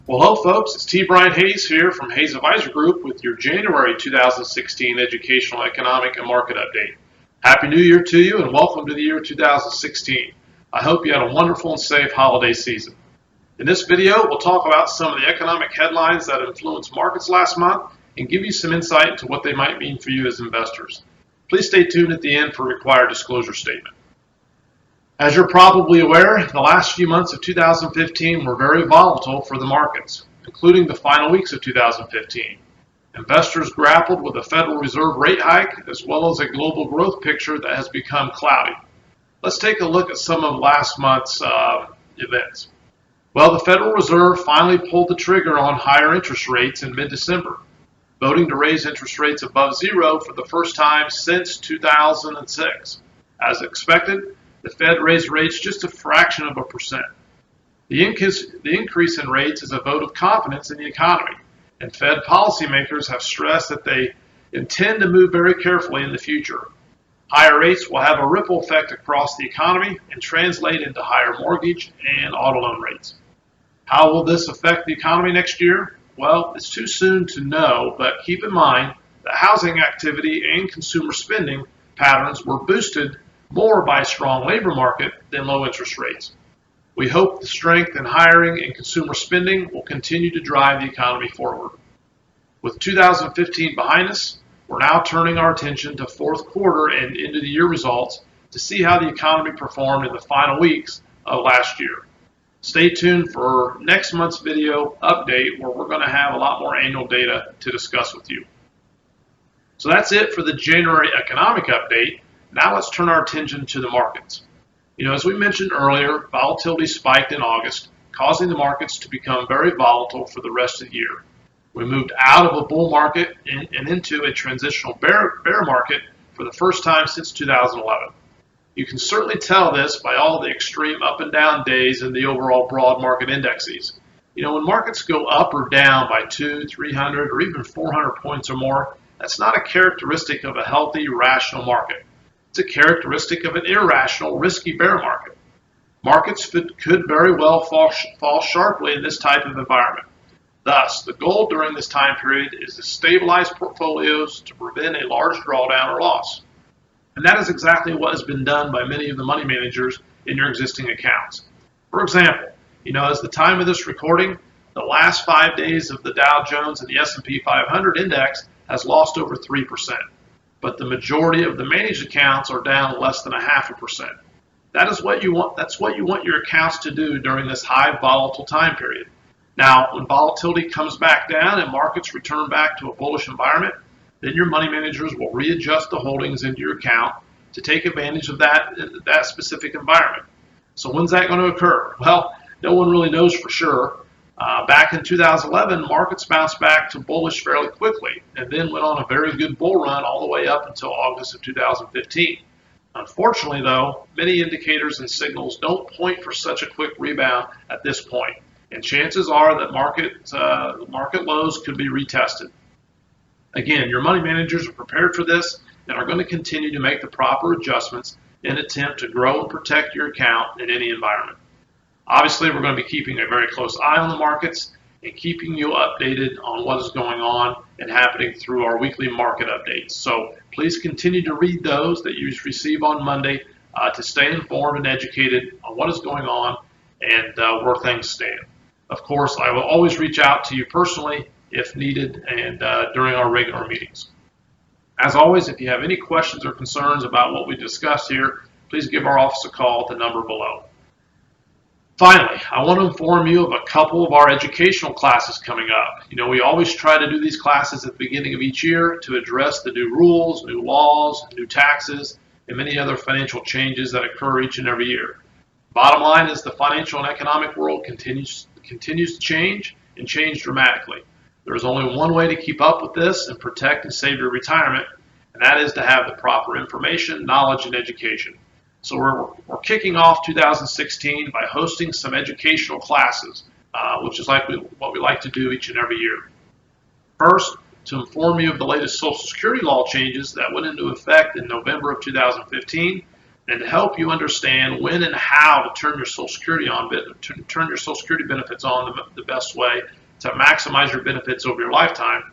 Well, hello, folks. It's T. Brian Hayes here from Hayes Advisor Group with your January 2016 Educational, Economic, and Market Update. Happy New Year to you and welcome to the year 2016. I hope you had a wonderful and safe holiday season. In this video, we'll talk about some of the economic headlines that influenced markets last month and give you some insight into what they might mean for you as investors. Please stay tuned at the end for a required disclosure statement. As you're probably aware, the last few months of 2015 were very volatile for the markets, including the final weeks of 2015. Investors grappled with a Federal Reserve rate hike as well as a global growth picture that has become cloudy. Let's take a look at some of last month's events. Well, the Federal Reserve finally pulled the trigger on higher interest rates in mid-December, voting to raise interest rates above zero for the first time since 2006. As expected, the Fed raised rates just a fraction of a percent. The increase in rates is a vote of confidence in the economy, and Fed policymakers have stressed that they intend to move very carefully in the future. Higher rates will have a ripple effect across the economy and translate into higher mortgage and auto loan rates. How will this affect the economy next year? Well, it's too soon to know, but keep in mind that housing activity and consumer spending patterns were boosted more by a strong labor market than low interest rates. We hope the strength in hiring and consumer spending will continue to drive the economy forward. With 2015 behind us, we're now turning our attention to fourth quarter and end of the year results to see how the economy performed in the final weeks of last year. Stay tuned for next month's video update where we're going to have a lot more annual data to discuss with you. So that's it for the January economic update. Now let's turn our attention to the markets. As we mentioned earlier, volatility spiked in August, causing the markets to become very volatile for the rest of the year. We moved out of a bull market and into a transitional bear market for the first time since 2011. You can certainly tell this by all the extreme up and down days in the overall broad market indexes. When markets go up or down by 200, 300, or even 400 points or more, that's not a characteristic of a healthy, rational market. It's a characteristic of an irrational, risky bear market. Markets could very well fall sharply in this type of environment. Thus, the goal during this time period is to stabilize portfolios to prevent a large drawdown or loss. And that is exactly what has been done by many of the money managers in your existing accounts. For example, as the time of this recording, the last 5 days of the Dow Jones and the S&P 500 index has lost over 3%. But the majority of the managed accounts are down less than 0.5%. That's what you want your accounts to do during this high volatile time period. Now, when volatility comes back down and markets return back to a bullish environment, then your money managers will readjust the holdings into your account to take advantage of that specific environment. So when's that going to occur? Well, no one really knows for sure. Back in 2011, markets bounced back to bullish fairly quickly and then went on a very good bull run all the way up until August of 2015. Unfortunately, though, many indicators and signals don't point for such a quick rebound at this point, and chances are that market lows could be retested. Again, your money managers are prepared for this and are going to continue to make the proper adjustments in an attempt to grow and protect your account in any environment. Obviously, we're going to be keeping a very close eye on the markets and keeping you updated on what is going on and happening through our weekly market updates. So please continue to read those that you receive on Monday to stay informed and educated on what is going on and where things stand. Of course, I will always reach out to you personally if needed and during our regular meetings. As always, if you have any questions or concerns about what we discussed here, please give our office a call at the number below. Finally, I want to inform you of a couple of our educational classes coming up. We always try to do these classes at the beginning of each year to address the new rules, new laws, new taxes, and many other financial changes that occur each and every year. Bottom line is the financial and economic world continues to change and change dramatically. There's only one way to keep up with this and protect and save your retirement, and that is to have the proper information, knowledge, and education. So we're kicking off 2016 by hosting some educational classes, which is what we like to do each and every year. First, to inform you of the latest Social Security law changes that went into effect in November of 2015, and to help you understand when and how to turn your Social Security benefits on the best way to maximize your benefits over your lifetime.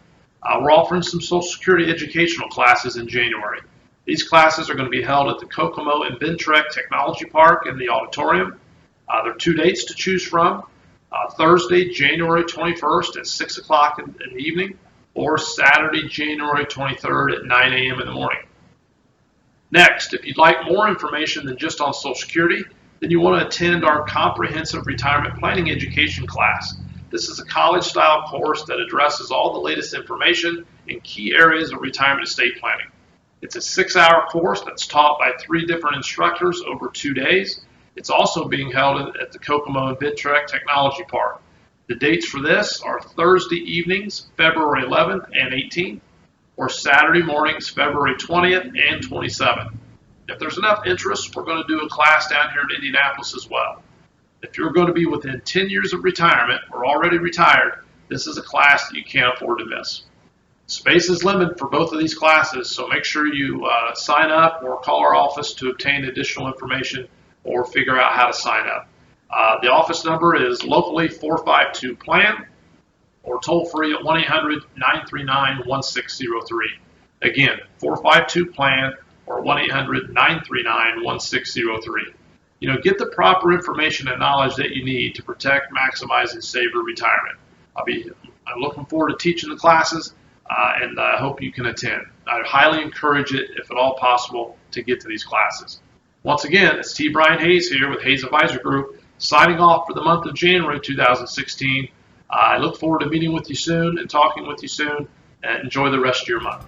We're offering some Social Security educational classes in January. These classes are going to be held at the Kokomo and Ventrec Technology Park in the auditorium. There are 2 dates to choose from. Thursday, January 21st at 6 o'clock in the evening, or Saturday, January 23rd at 9 a.m. in the morning. Next, if you'd like more information than just on Social Security, then you want to attend our Comprehensive Retirement Planning Education class. This is a college-style course that addresses all the latest information in key areas of retirement estate planning. It's a 6-hour course that's taught by 3 different instructors over 2 days. It's also being held at the Kokomo and Ventrec Technology Park. The dates for this are Thursday evenings, February 11th and 18th, or Saturday mornings, February 20th and 27th. If there's enough interest, we're going to do a class down here in Indianapolis as well. If you're going to be within 10 years of retirement or already retired, this is a class that you can't afford to miss. Space is limited for both of these classes, so make sure you sign up or call our office to obtain additional information or figure out how to sign up. The office number is locally 452-PLAN or toll free at 1-800-939-1603. Again, 452-PLAN or 1-800-939-1603. Get the proper information and knowledge that you need to protect, maximize, and save your retirement. I'm looking forward to teaching the classes, and I hope you can attend. I highly encourage it, if at all possible, to get to these classes. Once again, it's T. Brian Hayes here with Hayes Advisor Group, signing off for the month of January 2016. I look forward to meeting with you soon and talking with you soon, and enjoy the rest of your month.